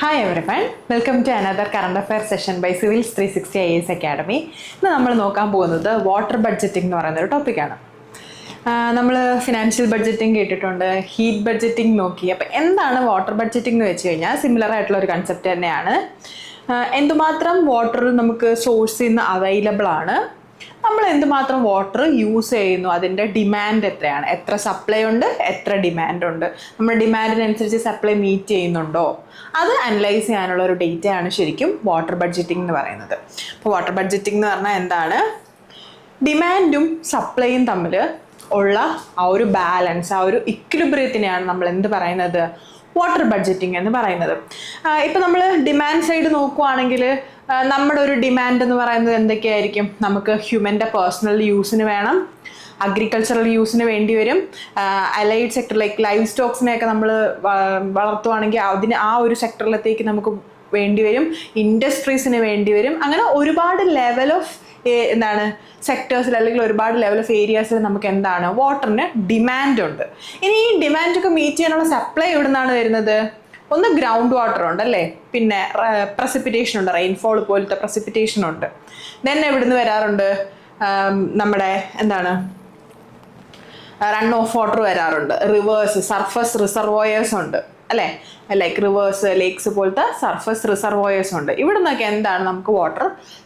Hi everyone, welcome to another current affairs session by Civils 360 IAS Academy. ഇന്ന് നമ്മൾ നോക്കാൻ പോകുന്നത് വാട്ടർ ബഡ്ജറ്റിംഗ് എന്ന് പറയുന്ന ഒരു ടോപ്പിക്കാണ്. നമ്മൾ ഫിനാൻഷ്യൽ ബഡ്ജറ്റിംഗ് കേട്ടിട്ടുണ്ട്, ഹീറ്റ് ബഡ്ജറ്റിംഗ് നോക്കി. അപ്പം എന്താണ് വാട്ടർ ബഡ്ജറ്റിംഗ് എന്ന് വെച്ച് കഴിഞ്ഞാൽ സിമിലർ ആയിട്ടുള്ള ഒരു കൺസെപ്റ്റ് തന്നെയാണ്. എന്തുമാത്രം വാട്ടർ നമുക്ക് സോഴ്സിൽ നിന്ന് അവൈലബിൾ ആണ്, നമ്മൾ എന്തുമാത്രം വാട്ടർ യൂസ് ചെയ്യുന്നു, അതിൻ്റെ ഡിമാൻഡ് എത്രയാണ്, എത്ര സപ്ലൈ ഉണ്ട്, എത്ര ഡിമാൻഡ് ഉണ്ട്, നമ്മുടെ ഡിമാൻഡിനനുസരിച്ച് സപ്ലൈ മീറ്റ് ചെയ്യുന്നുണ്ടോ, അത് അനലൈസ് ചെയ്യാനുള്ള ഒരു ഡേറ്റയാണ് ശരിക്കും വാട്ടർ ബഡ്ജറ്റിംഗ് എന്ന് പറയുന്നത്. അപ്പോൾ വാട്ടർ ബഡ്ജറ്റിംഗ് എന്ന് പറഞ്ഞാൽ എന്താണ്? ഡിമാൻഡും സപ്ലൈയും തമ്മിൽ ഉള്ള ആ ഒരു ബാലൻസ്, ആ ഒരു ഇക്വിലിബ്രിയത്തിനെയാണ് നമ്മൾ എന്ത് പറയുന്നത്? വാട്ടർ ബഡ്ജറ്റിംഗ് എന്ന് പറയുന്നത്. ഇപ്പം നമ്മൾ ഡിമാൻഡ് സൈഡ് നോക്കുവാണെങ്കിൽ നമ്മുടെ ഒരു ഡിമാൻഡ് എന്ന് പറയുന്നത് എന്തൊക്കെയായിരിക്കും? നമുക്ക് ഹ്യൂമൻ്റെ പേഴ്സണൽ യൂസിന് വേണം, അഗ്രികൾച്ചറൽ യൂസിന് വേണ്ടി വരും, അലൈഡ് സെക്ടർ ലൈക്ക് ലൈവ് സ്റ്റോക്സിനെയൊക്കെ നമ്മൾ വളർത്തുവാണെങ്കിൽ അതിന് ആ ഒരു സെക്ടറിലത്തേക്ക് നമുക്ക് വേണ്ടി വരും, ഇൻഡസ്ട്രീസിന് വേണ്ടി വരും. അങ്ങനെ ഒരുപാട് ലെവൽ ഓഫ് സെക്ടേഴ്സിൽ അല്ലെങ്കിൽ ഒരുപാട് ലെവൽ ഓഫ് ഏരിയാസിൽ നമുക്ക് എന്താണ്? വാട്ടറിന് ഡിമാൻഡ് ഉണ്ട്. ഇനി ഈ ഡിമാൻഡൊക്കെ മീറ്റ് ചെയ്യാനുള്ള സപ്ലൈ എവിടെ നിന്നാണ് വരുന്നത്? ഒന്ന് ഗ്രൗണ്ട് വാട്ടർ ഉണ്ട് അല്ലേ, പിന്നെ പ്രസിപ്പിറ്റേഷൻ ഉണ്ട്, റെയിൻഫോൾ പോലത്തെ പ്രസിപ്പിറ്റേഷൻ ഉണ്ട്. ദെൻ എവിടുന്ന് വരാറുണ്ട്? നമ്മുടെ റൺ ഓഫ് വാട്ടർ വരാറുണ്ട്, റിവേഴ്സ്, സർഫസ് റിസർവോയേഴ്സ് ഉണ്ട് അല്ലേ, ലൈക്ക് റിവേഴ്സ്, ലേക്സ് പോലത്തെ സർഫസ് റിസർവോയേഴ്സ് ഉണ്ട്. ഇവിടെ നിന്നൊക്കെ എന്താണ് നമുക്ക് വാട്ടർ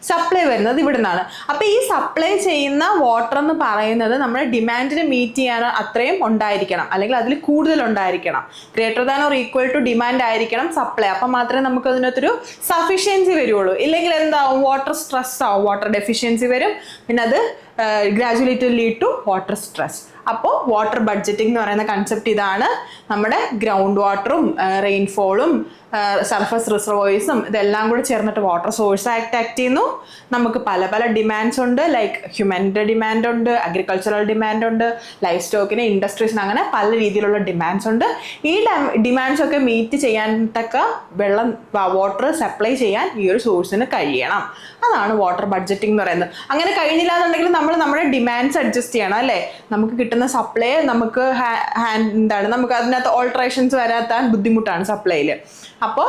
സപ്ലൈ വരുന്നത്? ഇവിടെ നിന്നാണ്. അപ്പോൾ ഈ സപ്ലൈ ചെയ്യുന്ന വാട്ടർ എന്ന് പറയുന്നത് നമ്മുടെ ഡിമാൻഡിന് മീറ്റ് ചെയ്യാൻ അത്രയും ഉണ്ടായിരിക്കണം, അല്ലെങ്കിൽ അതിൽ കൂടുതൽ ഉണ്ടായിരിക്കണം. Greater than or equal to demand ആയിരിക്കണം സപ്ലൈ. അപ്പം മാത്രമേ നമുക്ക് അതിനകത്തൊരു സഫിഷ്യൻസി വരുള്ളൂ. ഇല്ലെങ്കിൽ എന്താവും? വാട്ടർ സ്ട്രെസ് ആവും, വാട്ടർ ഡെഫിഷ്യൻസി വരും, പിന്നെ അത് gradually to lead to water stress. അപ്പോൾ വാട്ടർ ബഡ്ജറ്റിംഗ് എന്ന് പറയുന്ന കൺസെപ്റ്റ് ഇതാണ്. നമ്മുടെ ഗ്രൗണ്ട് വാട്ടറും റെയിൻഫോളും സർഫസ് റിസർവോയേഴ്സും ഇതെല്ലാം കൂടി ചേർന്നിട്ട് വാട്ടർ സോഴ്സ് ആക്ട് ചെയ്യുന്നു. നമുക്ക് പല പല ഡിമാൻഡ്സ് ഉണ്ട്, ലൈക്ക് ഹ്യൂമൻ്റെ ഡിമാൻഡ് ഉണ്ട്, അഗ്രികൾച്ചറൽ ഡിമാൻഡ് ഉണ്ട്, ലൈഫ് സ്റ്റോക്കിന്, ഇൻഡസ്ട്രീസിന്, അങ്ങനെ പല രീതിയിലുള്ള ഡിമാൻഡ്സ് ഉണ്ട്. ഈ ഡിമാൻഡ്സ് ഒക്കെ മീറ്റ് ചെയ്യാൻ തക്ക വാട്ടർ സപ്ലൈ ചെയ്യാൻ ഈ ഒരു സോഴ്സിന് കഴിയണം. അതാണ് വാട്ടർ ബഡ്ജറ്റിംഗ് എന്ന് പറയുന്നത്. അങ്ങനെ കഴിഞ്ഞില്ല എന്നുണ്ടെങ്കിൽ നമ്മൾ നമ്മുടെ ഡിമാൻഡ്സ് അഡ്ജസ്റ്റ് ചെയ്യണം അല്ലേ. നമുക്ക് കിട്ടുന്ന സപ്ലൈ നമുക്ക് നമുക്ക് അതിനകത്ത് ഓൾട്ടറേഷൻസ് വരാത്താൻ ബുദ്ധിമുട്ടാണ് സപ്ലൈയിൽ. അപ്പോൾ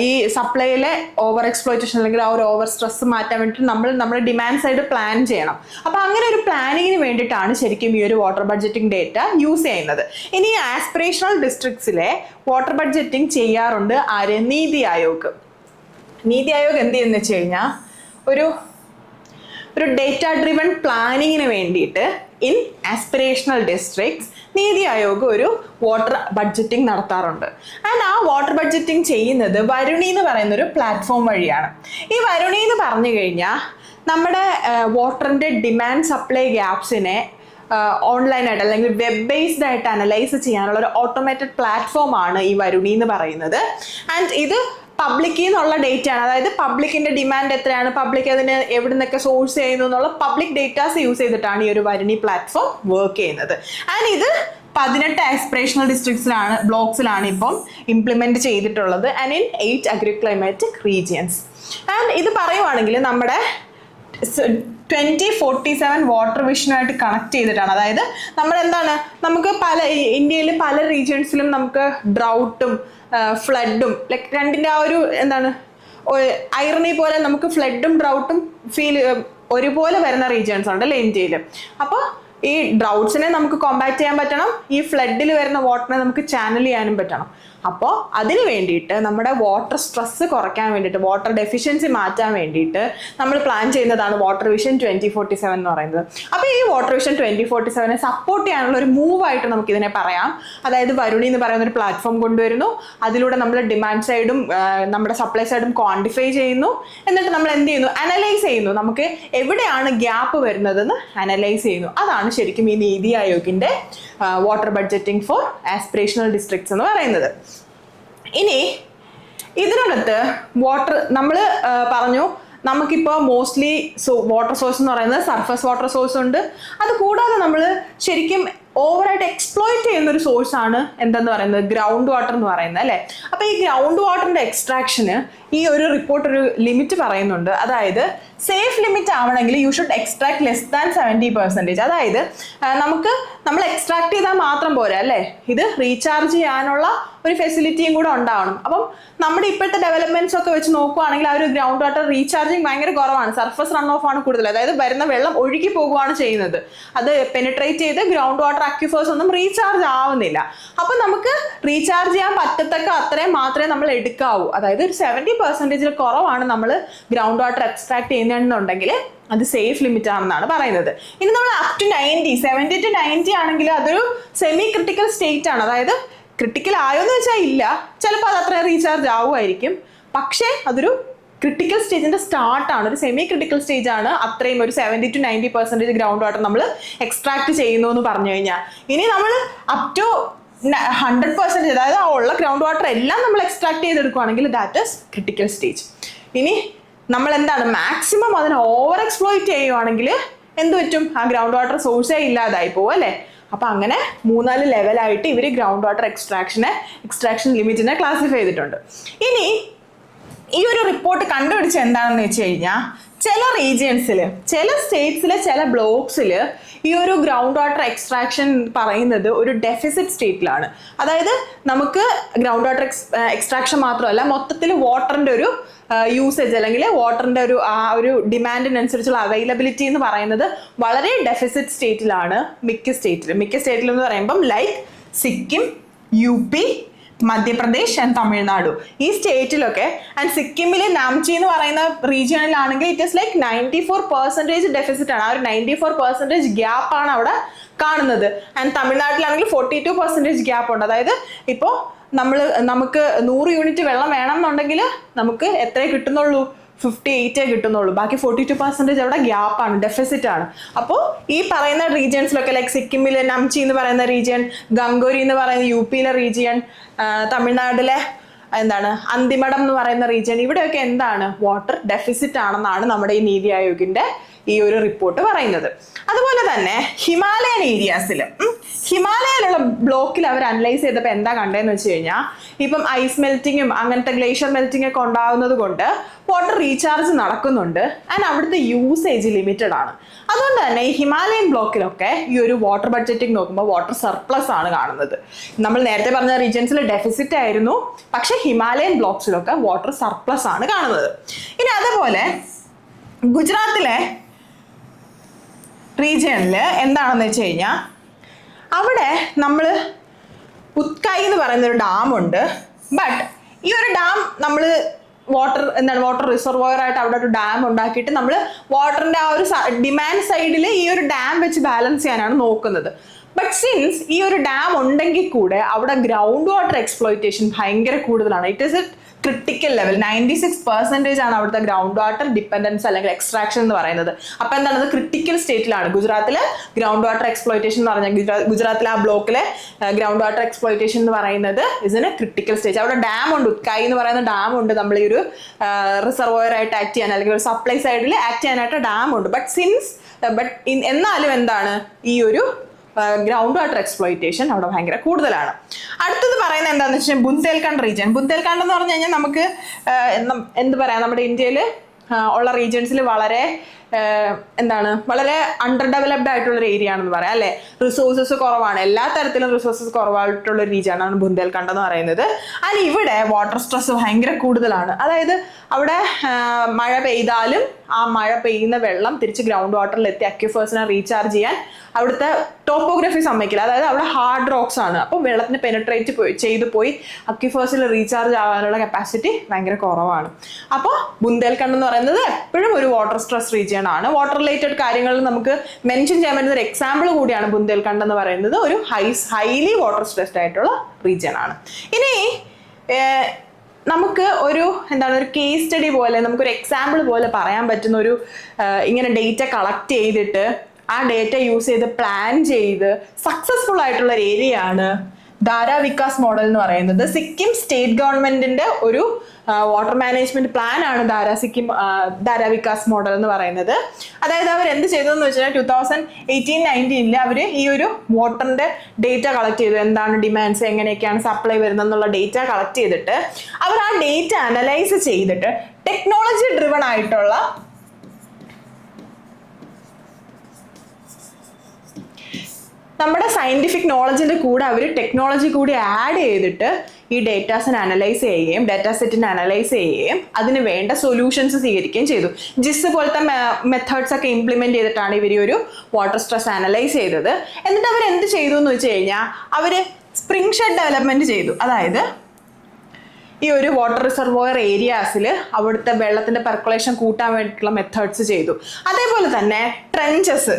ഈ സപ്ലൈയിലെ ഓവർ എക്സ്പ്ലോയിറ്റേഷൻ അല്ലെങ്കിൽ ആ ഒരു ഓവർ സ്ട്രെസ് മാറ്റാൻ വേണ്ടിയിട്ട് നമ്മൾ നമ്മുടെ ഡിമാൻഡ് സൈഡ് പ്ലാൻ ചെയ്യണം. അപ്പോൾ അങ്ങനെ ഒരു പ്ലാനിങ്ങിന് വേണ്ടിയിട്ടാണ് ശരിക്കും ഈ ഒരു വാട്ടർ ബഡ്ജറ്റിംഗ് ഡേറ്റ യൂസ് ചെയ്യുന്നത്. ഇനി ആസ്പിറേഷണൽ ഡിസ്ട്രിക്ട്സിലെ വാട്ടർ ബഡ്ജറ്റിംഗ് ചെയ്യാറുണ്ട് ആര്? നീതി ആയോഗ്. നീതി ആയോഗ് എന്ത് ചെയ്യുന്നത് വെച്ച് കഴിഞ്ഞാൽ ഒരു ഡേറ്റ ഡ്രിവൺ പ്ലാനിങ്ങിന് വേണ്ടിയിട്ട് in aspirational districts NITI Aayog ഒരു വാട്ടർ ബഡ്ജറ്റിംഗ് നടത്താറുണ്ട്. ആൻഡ് ആ വാട്ടർ ബഡ്ജറ്റിംഗ് ചെയ്യുന്നത് വരുണി എന്ന് പറയുന്നൊരു പ്ലാറ്റ്ഫോം വഴിയാണ്. ഈ വരുണി എന്ന് പറഞ്ഞു കഴിഞ്ഞാൽ നമ്മുടെ വാട്ടറിൻ്റെ ഡിമാൻഡ് സപ്ലൈ ഗ്യാപ്സിനെ ഓൺലൈനായിട്ട് അല്ലെങ്കിൽ വെബ് ബേസ്ഡ് ആയിട്ട് അനലൈസ് ചെയ്യാനുള്ള ഒരു ഓട്ടോമേറ്റഡ് പ്ലാറ്റ്ഫോമാണ് ഈ വരുണി എന്ന് പറയുന്നത്. ആൻഡ് ഇത് പബ്ലിക്കിൽ നിന്നുള്ള ഡേറ്റ ആണ്. അതായത് പബ്ലിക്കിന്റെ ഡിമാൻഡ് എത്രയാണ്, പബ്ലിക് അതിന് എവിടെ നിന്നൊക്കെ സോഴ്സ് ചെയ്യുന്നു എന്നുള്ള പബ്ലിക് ഡേറ്റാസ് യൂസ് ചെയ്തിട്ടാണ് ഈ ഒരു വരുണി പ്ലാറ്റ്ഫോം വർക്ക് ചെയ്യുന്നത്. ആൻഡ് ഇത് 18 ആസ്പിറേഷണൽ ഡിസ്ട്രിക്ട്സിലാണ്, ബ്ലോക്സിലാണ് ഇപ്പം ഇംപ്ലിമെന്റ് ചെയ്തിട്ടുള്ളത്. And in 8 agroclimatic regions. And ഇത് പറയുവാണെങ്കിൽ നമ്മുടെ 2047 വാട്ടർ വിഷനുമായിട്ട് കണക്ട് ചെയ്തിട്ടാണ്. അതായത് നമുക്ക് ഇന്ത്യയിൽ പല റീജിയൻസിലും നമുക്ക് ഡ്രൗട്ടും ഫ്ലഡും ലൈക്ക് രണ്ടിൻ്റെ ആ ഒരു ഐറണി പോലെ നമുക്ക് ഫ്ലഡും ഡ്രൗട്ടും ഒരുപോലെ വരുന്ന റീജിയൻസ് ഉണ്ട് അല്ലേ ഇന്ത്യയിൽ. അപ്പോൾ ഈ ഡ്രൗട്ട്സിനെ നമുക്ക് കോമ്പാക്ട് ചെയ്യാൻ പറ്റണം, ഈ ഫ്ലഡിൽ വരുന്ന വാട്ടറിനെ നമുക്ക് ചാനൽ ചെയ്യാനും പറ്റണം. അപ്പോൾ അതിന് വേണ്ടിയിട്ട് നമ്മുടെ വാട്ടർ സ്ട്രെസ് കുറയ്ക്കാൻ വേണ്ടിയിട്ട്, വാട്ടർ ഡെഫിഷ്യൻസി മാറ്റാൻ വേണ്ടിയിട്ട് നമ്മൾ പ്ലാൻ ചെയ്യുന്നതാണ് വാട്ടർ വിഷൻ 2047 എന്ന് പറയുന്നത്. അപ്പോൾ ഈ വാട്ടർ വിഷൻ 2047 സപ്പോർട്ട് ചെയ്യാനുള്ള ഒരു മൂവായിട്ട് നമുക്കിതിനെ പറയാം. അതായത് വരുണി എന്ന് പറയുന്ന ഒരു പ്ലാറ്റ്ഫോം കൊണ്ടുവരുന്നു, അതിലൂടെ നമ്മൾ ഡിമാൻഡ് സൈഡും നമ്മുടെ സപ്ലൈ സൈഡും ക്വാണ്ടിഫൈ ചെയ്യുന്നു, എന്നിട്ട് നമ്മൾ എന്ത് ചെയ്യുന്നു? അനലൈസ് ചെയ്യുന്നു, നമുക്ക് എവിടെയാണ് ഗ്യാപ്പ് വരുന്നതെന്ന് അനലൈസ് ചെയ്യുന്നു. അതാണ് ശരിക്കും ഈ നീതി ആയോഗിൻ്റെ water budgeting for aspirational districts എന്ന് പറയുന്നത്. ഇനി ഇതിനകത്ത് വാട്ടർ നമ്മൾ പറഞ്ഞു, നമുക്കിപ്പോൾ മോസ്റ്റ്ലി വാട്ടർ സോഴ്സ് എന്ന് പറയുന്നത് സർഫസ് വാട്ടർ സോഴ്സ് ഉണ്ട്. അത് കൂടാതെ നമ്മൾ ശരിക്കും ഓവറായിട്ട് എക്സ്പ്ലോയിറ്റ് ചെയ്യുന്നൊരു സോഴ്സാണ് എന്തെന്ന് പറയുന്നത്? ഗ്രൗണ്ട് വാട്ടർ എന്ന് പറയുന്നത് അല്ലേ. അപ്പോൾ ഈ ഗ്രൗണ്ട് വാട്ടറിൻ്റെ എക്സ്ട്രാക്ഷന് ഈ ഒരു റിപ്പോർട്ട് ഒരു ലിമിറ്റ് പറയുന്നുണ്ട്. അതായത് സേഫ് ലിമിറ്റ് ആവണമെങ്കിൽ you should extract less than 70%. അതായത് നമ്മൾ എക്സ്ട്രാക്ട് ചെയ്താൽ മാത്രം പോരാ അല്ലേ, ഇത് റീചാർജ് ചെയ്യാനുള്ള ഒരു ഫെസിലിറ്റിയും കൂടെ ഉണ്ടാവണം. അപ്പം നമ്മുടെ ഇപ്പോഴത്തെ ഡെവലപ്മെന്റ്സ് ഒക്കെ വെച്ച് നോക്കുകയാണെങ്കിൽ ആ ഒരു ഗ്രൗണ്ട് വാട്ടർ റീചാർജിങ് ഭയങ്കര കുറവാണ്. സർഫസ് റൺ ഓഫ് ആണ് കൂടുതൽ, അതായത് വരുന്ന വെള്ളം ഒഴുകി പോകുകയാണ് ചെയ്യുന്നത്. അത് പെനിട്രേറ്റ് ചെയ്ത് ഗ്രൗണ്ട് വാട്ടർ അക്വിഫേഴ്സ് ഒന്നും റീചാർജ് ആവുന്നില്ല. അപ്പൊ നമുക്ക് റീചാർജ് ചെയ്യാൻ പറ്റത്തക്ക അത്രയും മാത്രമേ നമ്മൾ എടുക്കാവൂ. അതായത് ഒരു 70% കുറവാണ് നമ്മൾ ഗ്രൗണ്ട് വാട്ടർ എക്സ്ട്രാക്ട് ചെയ്യുന്നുണ്ടെങ്കിൽ അത് സേഫ് ലിമിറ്റ് ആണെന്നാണ് പറയുന്നത്. ഇനി നമ്മൾ അപ് ടു 70 to 90 ആണെങ്കിൽ അതൊരു സെമി ക്രിട്ടിക്കൽ സ്റ്റേറ്റ് ആണ്. അതായത് ക്രിട്ടിക്കൽ ആയോന്ന് വെച്ചാൽ ഇല്ല, ചിലപ്പോൾ അത് അത്രയും റീചാർജ് ആവുമായിരിക്കും, പക്ഷേ അതൊരു ക്രിട്ടിക്കൽ സ്റ്റേജിന്റെ സ്റ്റാർട്ടാണ്, ഒരു സെമി ക്രിട്ടിക്കൽ സ്റ്റേജ് ആണ്. അത്രയും ഒരു 70 to 90% ഗ്രൗണ്ട് വാട്ടർ നമ്മൾ എക്സ്ട്രാക്ട് ചെയ്യുന്നു എന്ന് പറഞ്ഞു കഴിഞ്ഞാൽ, ഇനി നമ്മൾ അപ് ടു 100%, അതായത് ആ ഉള്ള ഗ്രൗണ്ട് വാട്ടർ എല്ലാം നമ്മൾ എക്സ്ട്രാക്ട് ചെയ്തെടുക്കുകയാണെങ്കിൽ ദാറ്റ് ഈസ് ക്രിട്ടിക്കൽ സ്റ്റേജ്. ഇനി നമ്മൾ എന്താണ് മാക്സിമം അതിനെ ഓവർ എക്സ്പ്ലോയിറ്റ് ചെയ്യുവാണെങ്കിൽ എന്ത് പറ്റും, ആ ഗ്രൗണ്ട് വാട്ടർ സോഴ്സേ ഇല്ലാതായി പോകും അല്ലേ. അപ്പൊ അങ്ങനെ 3-4 ലെവലായിട്ട് ഇവർ ഗ്രൗണ്ട് വാട്ടർ എക്സ്ട്രാക്ഷൻ ലിമിറ്റിനെ ക്ലാസിഫൈ ചെയ്തിട്ടുണ്ട്. ഇനി ഈ ഒരു റിപ്പോർട്ട് കണ്ടുപിടിച്ച് എന്താണെന്ന് വെച്ച് കഴിഞ്ഞാൽ, ചില റീജിയൻസിൽ, ചില സ്റ്റേറ്റ്സിലെ ചില ബ്ലോക്സിൽ ഈ ഒരു ഗ്രൗണ്ട് വാട്ടർ എക്സ്ട്രാക്ഷൻ പറയുന്നത് ഒരു ഡെഫിസിറ്റ് സ്റ്റേറ്റിലാണ്. അതായത് നമുക്ക് ഗ്രൗണ്ട് വാട്ടർ എക്സ്ട്രാക്ഷൻ മാത്രമല്ല, മൊത്തത്തിൽ വാട്ടറിന്റെ ഒരു യൂസേജ് അല്ലെങ്കിൽ വാട്ടറിന്റെ ഒരു ഡിമാൻഡിനനുസരിച്ചുള്ള അവൈലബിലിറ്റി എന്ന് പറയുന്നത് വളരെ ഡെഫിസിറ്റ് സ്റ്റേറ്റിലാണ് മിക്ക സ്റ്റേറ്റിലും എന്ന് പറയുമ്പം like Sikkim, UP, Madhya Pradesh and Tamil Nadu, ഈ സ്റ്റേറ്റിലൊക്കെ. ആൻഡ് സിക്കിമിലെ നാംചി എന്ന് പറയുന്ന റീജിയണിലാണെങ്കിൽ ഇറ്റ് ഇസ് ലൈക്ക് 94% ഡെഫിസിറ്റ് ആണ്. ആ ഒരു 94% ഗ്യാപ്പ് ആണ് അവിടെ കാണുന്നത്. ആൻഡ് തമിഴ്നാട്ടിലാണെങ്കിൽ 42% ഗ്യാപ്പ് ഉണ്ട്. അതായത് ഇപ്പോൾ നമുക്ക് 100 യൂണിറ്റ് വെള്ളം വേണം എന്നുണ്ടെങ്കിൽ നമുക്ക് എത്രയേ കിട്ടുന്നുള്ളൂ, 58 കിട്ടുന്നുള്ളൂ. ബാക്കി 42% അവിടെ ഗ്യാപ്പാണ്, ഡെഫിസിറ്റ് ആണ്. അപ്പോൾ ഈ പറയുന്ന റീജിയൻസിലൊക്കെ ലൈക്ക് സിക്കിമിലെ നംചി എന്ന് പറയുന്ന റീജിയൻ, ഗംഗോരി എന്ന് പറയുന്ന UPയിലെ റീജിയൻ, തമിഴ്നാട്ടിലെ അന്തിമടം എന്ന് പറയുന്ന റീജിയൻ, ഇവിടെയൊക്കെ എന്താണ് വാട്ടർ ഡെഫിസിറ്റ് ആണെന്നാണ് നമ്മുടെ ഈ നീതി ആയോഗിന്റെ ഈ ഒരു റിപ്പോർട്ട് പറയുന്നത്. അതുപോലെ തന്നെ ഹിമാലയൻ ഏരിയാസിൽ, ഹിമാലയയിലുള്ള ബ്ലോക്കിൽ അവർ അനലൈസ് ചെയ്തപ്പോൾ എന്താ കണ്ടതെന്ന് വെച്ച് കഴിഞ്ഞാൽ, ഇപ്പം ഐസ് മെൽറ്റിങ്ങും അങ്ങനത്തെ ഗ്ലേഷ്യർ മെൽറ്റിംഗ് ഒക്കെ ഉണ്ടാകുന്നത് കൊണ്ട് വാട്ടർ റീചാർജ് നടക്കുന്നുണ്ട്. ആൻഡ് അവിടുത്തെ യൂസേജ് ലിമിറ്റഡ് ആണ്. അതുകൊണ്ട് തന്നെ ഈ ഹിമാലയൻ ബ്ലോക്കിലൊക്കെ ഈ ഒരു വാട്ടർ ബഡ്ജറ്റിംഗ് നോക്കുമ്പോൾ വാട്ടർ സർപ്ലസ് ആണ് കാണുന്നത്. നമ്മൾ നേരത്തെ പറഞ്ഞ റീജിയൻസിൽ ഡെഫിസിറ്റ് ആയിരുന്നു, പക്ഷെ ഹിമാലയൻ ബ്ലോക്സിലൊക്കെ വാട്ടർ സർപ്ലസ് ആണ് കാണുന്നത്. ഇനി അതുപോലെ ഗുജറാത്തിലെ റീജിയണിൽ എന്താണെന്ന് വെച്ച് കഴിഞ്ഞാൽ, അവിടെ നമ്മൾ ഉത്കായി എന്ന് പറയുന്ന ഒരു ഡാമുണ്ട്. ബട്ട് ഈ ഒരു ഡാം നമ്മൾ വാട്ടർ റിസർവോയർ ആയിട്ട് അവിടെ ഒരു ഡാം ഉണ്ടാക്കിയിട്ട് നമ്മൾ വാട്ടറിന്റെ ആ ഒരു ഡിമാൻഡ് സൈഡിൽ ഈ ഒരു ഡാം വെച്ച് ബാലൻസ് ചെയ്യാനാണ് നോക്കുന്നത്. ബട്ട് സിൻസ് ഈ ഒരു ഡാം ഉണ്ടെങ്കിൽ കൂടെ അവിടെ ഗ്രൗണ്ട് വാട്ടർ എക്സ്പ്ലോയിറ്റേഷൻ ഭയങ്കര കൂടുതലാണ്. It is A critical level. 96% ആണ് അവിടുത്തെ ഗ്രൗണ്ട് വാട്ടർ ഡിപ്പെൻഡൻസ് അല്ലെങ്കിൽ എക്സ്ട്രാക്ഷൻ എന്ന് പറയുന്നത്. അപ്പൊ എന്താണ്, അത് ക്രിട്ടിക്കൽ സ്റ്റേറ്റിലാണ്. ഗുജറാത്തിലെ ഗ്രൗണ്ട് വാട്ടർ എക്സ്പ്ലോയിറ്റേഷൻ എന്ന് പറഞ്ഞാൽ, ഗുജറാത്തിലെ ആ ബ്ലോക്കിലെ ഗ്രൗണ്ട് വാട്ടർ എക്സ്പ്ലോയിറ്റേഷൻ എന്ന് പറയുന്നത് is in A critical stage. അവിടെ ഡാം ഉണ്ട്, ഉത്കായി എന്ന് പറയുന്ന ഡാം ഉണ്ട്. നമ്മൾ ഈ ഒരു റിസർവോയർ ആയിട്ട് ആക്ട് ചെയ്യാൻ അല്ലെങ്കിൽ ഒരു സപ്ലൈ സൈഡിൽ ആക്ട് ചെയ്യാനായിട്ട് ഡാം ഉണ്ട്. എന്നാലും എന്താണ്, ഈ ഒരു ഗ്രൗണ്ട് വാട്ടർ എക്സ്പ്ലോയിറ്റേഷൻ അവിടെ ഭയങ്കര കൂടുതലാണ്. അടുത്തത് പറയുന്നത് എന്താണെന്ന് വെച്ചാൽ ബുന്ദേൽഖണ്ഡ് റീജിയൻ. ബുന്ദേൽഖണ്ഡ് എന്ന് പറഞ്ഞു കഴിഞ്ഞാൽ നമുക്ക് എന്ത് പറയാം, നമ്മുടെ ഇന്ത്യയിൽ ഉള്ള റീജിയൻസിൽ വളരെ വളരെ അണ്ടർ ഡെവലപ്ഡ് ആയിട്ടുള്ള ഒരു ഏരിയ ആണെന്ന് പറയാം അല്ലെ. റിസോഴ്സസ് കുറവാണ്, എല്ലാ തരത്തിലും റിസോഴ്സസ് കുറവായിട്ടുള്ള ഒരു റീജിയൻ ആണ് ബുന്ദേൽഖണ്ഡ് എന്ന് പറയുന്നത്. ആൻഡ് ഇവിടെ വാട്ടർ സ്ട്രെസ് ഭയങ്കര കൂടുതലാണ്. അതായത് അവിടെ മഴ പെയ്താലും ആ മഴ പെയ്യുന്ന വെള്ളം തിരിച്ച് ഗ്രൗണ്ട് വാട്ടറിൽ എത്തി അക്വിഫേഴ്സിനെ റീചാർജ് ചെയ്യാൻ അവിടുത്തെ ടോപ്പോഗ്രഫി സമ്മതിക്കില്ല. അതായത് അവിടെ ഹാർഡ് റോക്സ് ആണ്. അപ്പോൾ വെള്ളത്തിന് പെനിട്രേറ്റ് ചെയ്ത് പോയി അക്വിഫേഴ്സിൽ റീചാർജ് ആവാനുള്ള കപ്പാസിറ്റി ഭയങ്കര കുറവാണ്. അപ്പോൾ ബുന്ദേൽഖണ്ഡ് എന്ന് പറയുന്നത് എപ്പോഴും ഒരു വാട്ടർ സ്ട്രെസ് റീജിയൻ ആണ്. വാട്ടർ റിലേറ്റഡ് കാര്യങ്ങളിൽ നമുക്ക് മെൻഷൻ ചെയ്യാൻ പറ്റുന്ന ഒരു എക്സാമ്പിൾ കൂടിയാണ് ബുന്ദേൽഖണ്ഡ് എന്ന് പറയുന്നത്. ഒരു ഹൈലി വാട്ടർ സ്ട്രെസ്ഡ് ആയിട്ടുള്ള റീജിയൻ ആണ്. ഇനി നമുക്ക് ഒരു ഒരു കേസ് സ്റ്റഡി പോലെ, നമുക്കൊരു എക്സാമ്പിൾ പോലെ പറയാൻ പറ്റുന്ന ഒരു ഇങ്ങനെ ഡേറ്റ കളക്ട് ചെയ്തിട്ട് ആ ഡേറ്റ യൂസ് ചെയ്ത് പ്ലാൻ ചെയ്ത് സക്സസ്ഫുൾ ആയിട്ടുള്ള ഒരു ഏരിയ ആണ് ധാരാ വികാസ് മോഡൽ എന്ന് പറയുന്നത്. സിക്കിം സ്റ്റേറ്റ് ഗവൺമെന്റിന്റെ ഒരു വാട്ടർ മാനേജ്മെന്റ് പ്ലാൻ ആണ് ധാരാ വികാസ് മോഡൽ എന്ന് പറയുന്നത്. അതായത് അവർ എന്ത് ചെയ്തു എന്ന് വെച്ചാൽ 2018-19 അവർ ഈ ഒരു വാട്ടറിന്റെ ഡേറ്റ കളക്ട് ചെയ്തു. എന്താണ് ഡിമാൻഡ്സ്, എങ്ങനെയൊക്കെയാണ് സപ്ലൈ വരുന്നതെന്നുള്ള ഡേറ്റ കളക്ട് ചെയ്തിട്ട് അവർ ആ ഡേറ്റ അനലൈസ് ചെയ്തിട്ട് ടെക്നോളജി ഡ്രിവൺ ആയിട്ടുള്ള നമ്മുടെ സയന്റിഫിക് നോളജിന്റെ കൂടെ അവർ ടെക്നോളജി കൂടി ആഡ് ചെയ്തിട്ട് ഈ ഡേറ്റാസിനെ അനലൈസ് ചെയ്യുകയും ഡാറ്റാ സെറ്റിനെ അനലൈസ് ചെയ്യുകയും അതിന് വേണ്ട സൊല്യൂഷൻസ് സ്വീകരിക്കുകയും ചെയ്തു. ജിസ് പോലത്തെ മെത്തേഡ്സ് ഒക്കെ ഇംപ്ലിമെന്റ് ചെയ്തിട്ടാണ് ഇവർ ഒരു വാട്ടർ സ്ട്രെസ് അനലൈസ് ചെയ്തത്. എന്നിട്ട് അവർ എന്ത് ചെയ്തു എന്ന് വെച്ച് കഴിഞ്ഞാൽ അവർ സ്പ്രിംഗ് ഷെഡ് ഡെവലപ്മെന്റ് ചെയ്തു. അതായത് ഈ ഒരു വാട്ടർ റിസർവോയർ ഏരിയാസിൽ അവിടുത്തെ വെള്ളത്തിന്റെ പെർക്കുലേഷൻ കൂട്ടാൻ വേണ്ടിയിട്ടുള്ള മെത്തേഡ്സ് ചെയ്തു. അതേപോലെ തന്നെ ട്രെഞ്ചസ്,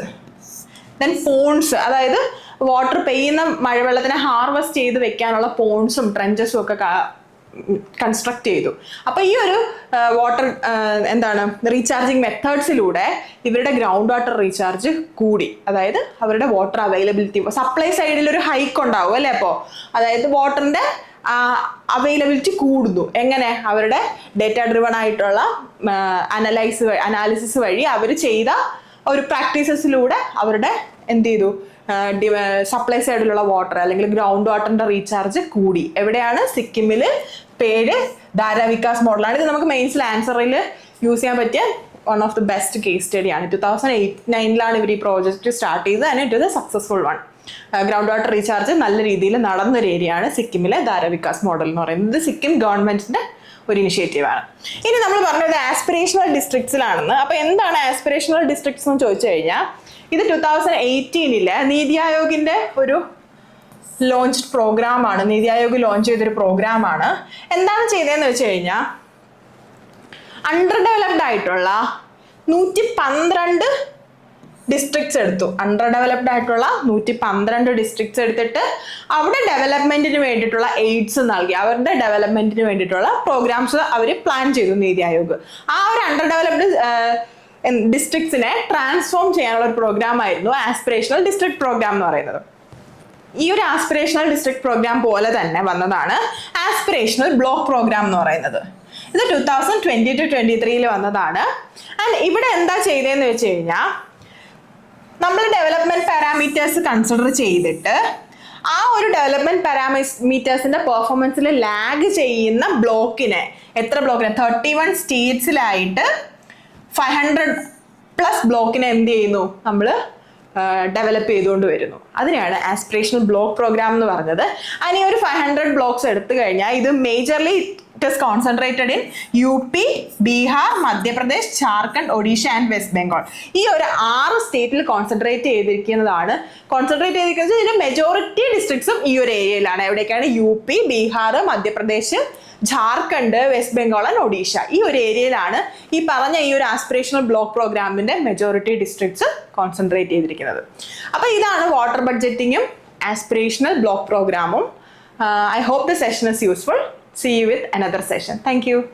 ദെൻ പോൺസ്, അതായത് വാട്ടർ പെയ്യുന്ന മഴവെള്ളത്തിനെ ഹാർവെസ്റ്റ് ചെയ്ത് വെക്കാനുള്ള പോൺസും ട്രെഞ്ചസും ഒക്കെ കൺസ്ട്രക്ട് ചെയ്തു. അപ്പൊ ഈ ഒരു വാട്ടർ റീചാർജിങ് മെത്തേഡ്സിലൂടെ ഇവരുടെ ഗ്രൗണ്ട് വാട്ടർ റീചാർജ് കൂടി. അതായത് അവരുടെ വാട്ടർ അവൈലബിലിറ്റി, സപ്ലൈ സൈഡിൽ ഒരു ഹൈക്ക് ഉണ്ടാവും അല്ലേ. അപ്പോൾ അതായത് വാട്ടറിന്റെ അവൈലബിലിറ്റി കൂടുന്നു. എങ്ങനെ? അവരുടെ ഡേറ്റ ഡ്രിവൺ ആയിട്ടുള്ള അനാലിസിസ് വഴി അവർ ചെയ്ത ഒരു പ്രാക്ടീസസിലൂടെ അവരുടെ എന്ത് ചെയ്തു, സപ്ലൈ സൈഡിലുള്ള വാട്ടർ അല്ലെങ്കിൽ ഗ്രൗണ്ട് വാട്ടറിന്റെ റീചാർജ് കൂടി. എവിടെയാണ്? സിക്കിമില് പേര് ധാരാ വികാസ് മോഡലാണ്. ഇത് നമുക്ക് മെയിൻസിൽ ആൻസറിൽ യൂസ് ചെയ്യാൻ പറ്റിയ one of the best case സ്റ്റഡിയാണ്. 2008-9 ഇവർ ഈ പ്രോജക്റ്റ് സ്റ്റാർട്ട് ചെയ്തത്. And it is a successful one. Ground water recharge നല്ല രീതിയിൽ നടന്നൊരു ഏരിയയാണ് സിക്കിമിലെ ധാരാ വികാസ് മോഡൽ എന്ന് പറയുന്നത്. ഇത് സിക്കിം ഗവൺമെന്റിന്റെ ഒരു ഇനിഷ്യേറ്റീവാണ്. ഇനി നമ്മൾ പറഞ്ഞത് ആസ്പിറേഷണൽ ഡിസ്ട്രിക്ട്സിലാണെന്ന്. അപ്പൊ എന്താണ് ആസ്പിറേഷണൽ ഡിസ്ട്രിക്ട്സ് എന്ന് ചോദിച്ചു കഴിഞ്ഞാൽ ഇത് 2018 നീതി ആയോഗിന്റെ ഒരു ലോഞ്ച്ഡ് പ്രോഗ്രാമാണ്. നീതി ആയോഗ് ലോഞ്ച് ചെയ്തൊരു പ്രോഗ്രാമാണ്. എന്താണ് ചെയ്തതെന്ന് വെച്ച് കഴിഞ്ഞാൽ അണ്ടർ ഡെവലപ്ഡ് ആയിട്ടുള്ള 112 ഡിസ്ട്രിക്ട്സ് എടുത്തു. അണ്ടർ ഡെവലപ്ഡ് ആയിട്ടുള്ള 112 ഡിസ്ട്രിക്ട്സ് എടുത്തിട്ട് അവിടെ ഡെവലപ്മെന്റിന് വേണ്ടിയിട്ടുള്ള എയ്ഡ്സ് നൽകി. അവരുടെ ഡെവലപ്മെന്റിന് വേണ്ടിയിട്ടുള്ള പ്രോഗ്രാംസ് അവർ പ്ലാൻ ചെയ്തു നീതി ആയോഗ്. ആ ഒരു അണ്ടർ ഡെവലപ്ഡ് ഡിസ്ട്രിക്ട്സിനെ ട്രാൻസ്ഫോം ചെയ്യാനുള്ള ഒരു പ്രോഗ്രാം ആയിരുന്നു ആസ്പിറേഷണൽ ഡിസ്ട്രിക്ട് പ്രോഗ്രാം എന്ന് പറയുന്നത്. ഈ ഒരു ആസ്പിറേഷണൽ ഡിസ്ട്രിക്ട് പ്രോഗ്രാം പോലെ തന്നെ വന്നതാണ് ആസ്പിറേഷണൽ ബ്ലോക്ക് പ്രോഗ്രാം എന്ന് പറയുന്നത്. ഇത് 2020-23 വന്നതാണ്. ആൻഡ് ഇവിടെ എന്താ ചെയ്തതെന്ന് വെച്ച് കഴിഞ്ഞാൽ നമ്മൾ ഡെവലപ്മെന്റ് പാരാമീറ്റേഴ്സ് കൺസിഡർ ചെയ്തിട്ട് ആ ഒരു ഡെവലപ്മെന്റ് പാരാമീറ്റേഴ്സിന്റെ പെർഫോമൻസിൽ ലാഗ് ചെയ്യുന്ന ബ്ലോക്കിനെ, എത്ര ബ്ലോക്കിനെ, 31 സ്റ്റേറ്റ്സിലായിട്ട് 500+ ബ്ലോക്കിനെ എന്ത് ചെയ്യുന്നു, നമ്മൾ ഡെവലപ്പ് ചെയ്തുകൊണ്ട് വരുന്നു. അതിനെയാണ് ആസ്പിറേഷണൽ ബ്ലോക്ക് പ്രോഗ്രാം എന്ന് പറഞ്ഞത്. അതിന് ഒരു 500 ബ്ലോക്സ് എടുത്തു കഴിഞ്ഞാൽ ഇത് majorly it is concentrated in UP, Bihar, Madhya Pradesh, Jharkhand, Odisha and west Bengal. ഈ ഒരു 6 സ്റ്റേറ്റിൽ കോൺസെൻട്രേറ്റ് ചെയ്തിരിക്കുന്നതാണ്. ഇതിന്റെ മെജോറിറ്റി ഡിസ്ട്രിക്ട്സും ഈ ഒരു ഏരിയയിലാണ്. എവിടേക്കാണ്? UP, Bihar, Madhya Pradesh, Jharkhand, west Bengal and Odisha. ഈ ഒരു ഏരിയയിലാണ് ഈ പറഞ്ഞ ഈ ഒരു ആസ്പിറേഷണൽ ബ്ലോക്ക് പ്രോഗ്രാമിന്റെ മെജോറിറ്റി ഡിസ്ട്രിക്ട്സ് കോൺസെൻട്രേറ്റ് ചെയ്തിരിക്കുന്നത്. അപ്പൊ ഇതാണ് വാട്ടർ ബഡ്ജറ്റിങ്ങും ആസ്പിറേഷണൽ ബ്ലോക്ക് പ്രോഗ്രാമും. I hope the session is useful. See you with another session. Thank you.